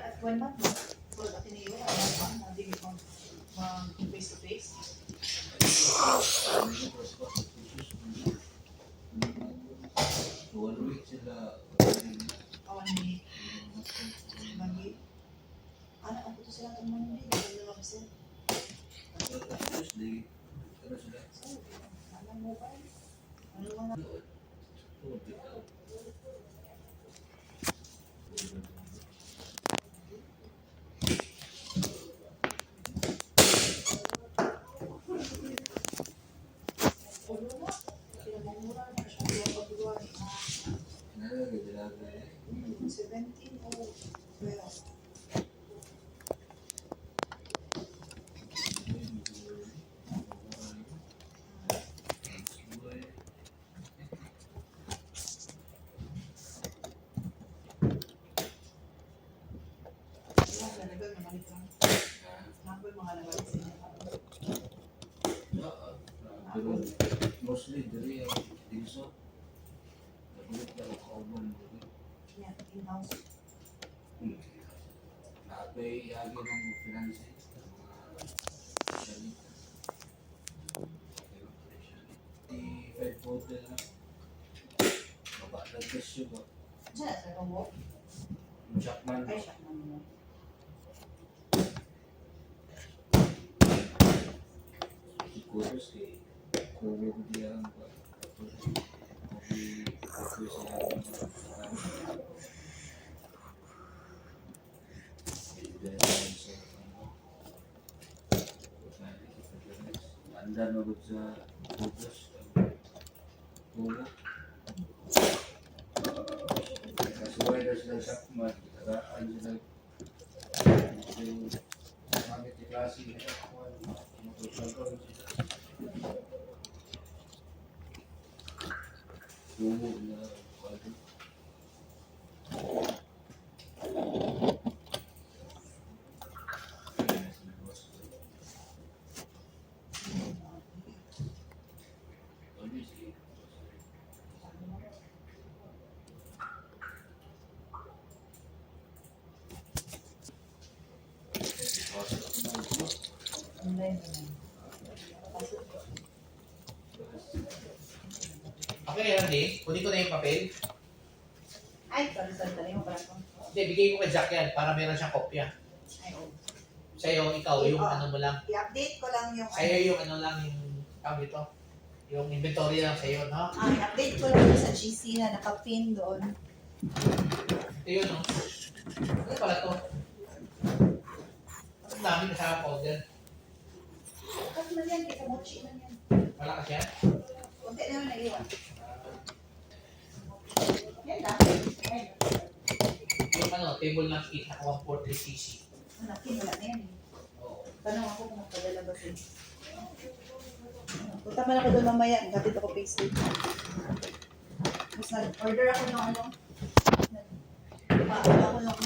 at 1 month mo. Pero dati niyo, hindi mo face to face. One week sila. Awan ni Magi. Anak ako to sila itong Monday. Dalawa kasi. Tuesday. Ano sila? Alam mo ba? Ano ba na? Nalagay dalaga eh. 17 o 12. Mostly dari ang tinso. Nagulit na ako kauban. Yan, in-house. Nakapay yagi ng finances. Shalita. Di 5 hotel na. Baba ng presyo ba? Diyan na sa robot. Jackman. Ay, siya naman. Kudos kay COVID diyan ba? COVID sa anda nagod sa kudos. Kumo. Kasuway na sila sa kumat. Karaan sila. Kami di klase nila. Magpapagod sila. Kumo na kwado. Online naman. Okay, Randy. Kunin ko na yung papel. Ay, sorry mo pala ko. Hindi, bigay ko kay Jack yan para meron siyang kopya. Ay, oh. Sa'yo, ikaw, yung ano mo lang. I-update ko lang yung Sa'yo yung ano lang, yung tawag dito. Yung inventory lang sa'yo, no? i-update ko lang sa GC na nakapin doon. Ito yun, no? Ano pala to? Ang dami na sa folder. Kasi man yan, kita mochi man yan. Malakas yan? Kunti na yun naiwan. Yan lang. Ay, Yung ano, table ng heat na 143cc. nakin, wala na yan eh. Oo. Tanong ako kung magpadala ba siya. Punta man ako doon mamaya, gatid ako payslip. Mas nag-order ako ng ano. Paano ako ng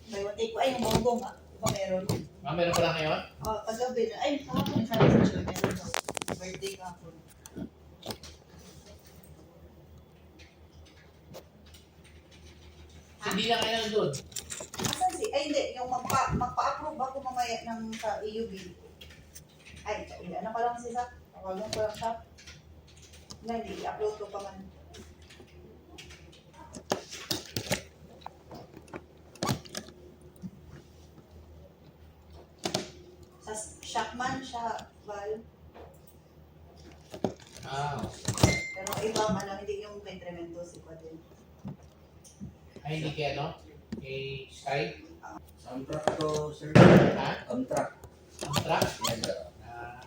buy one take. Ay, yung bongbong ah. Kung meron. Ah, meron pa lang ngayon? Kagabi na. Ay, kahapon sa akin siya meron. Birthday kahapon. Hindi lang kayo nandun. Asan si? Ay, hindi. Yung magpa-approve ako mamaya ng sa EUB. Ay, ano ko lang si Zach? Tawagin ko lang siya. Hindi, i-upload ko pa man. Sa Shopman siya, Val. Ah, Pero iba ano, hindi yung kay Tremendo si Quadel. ay hindi kaya, no? Kay Sky? Amtrak to, sir. Ha? Amtrak. Ang truck? Yan. Ah.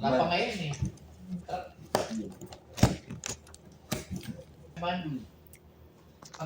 Wala pa ngayon eh. Truck. Man,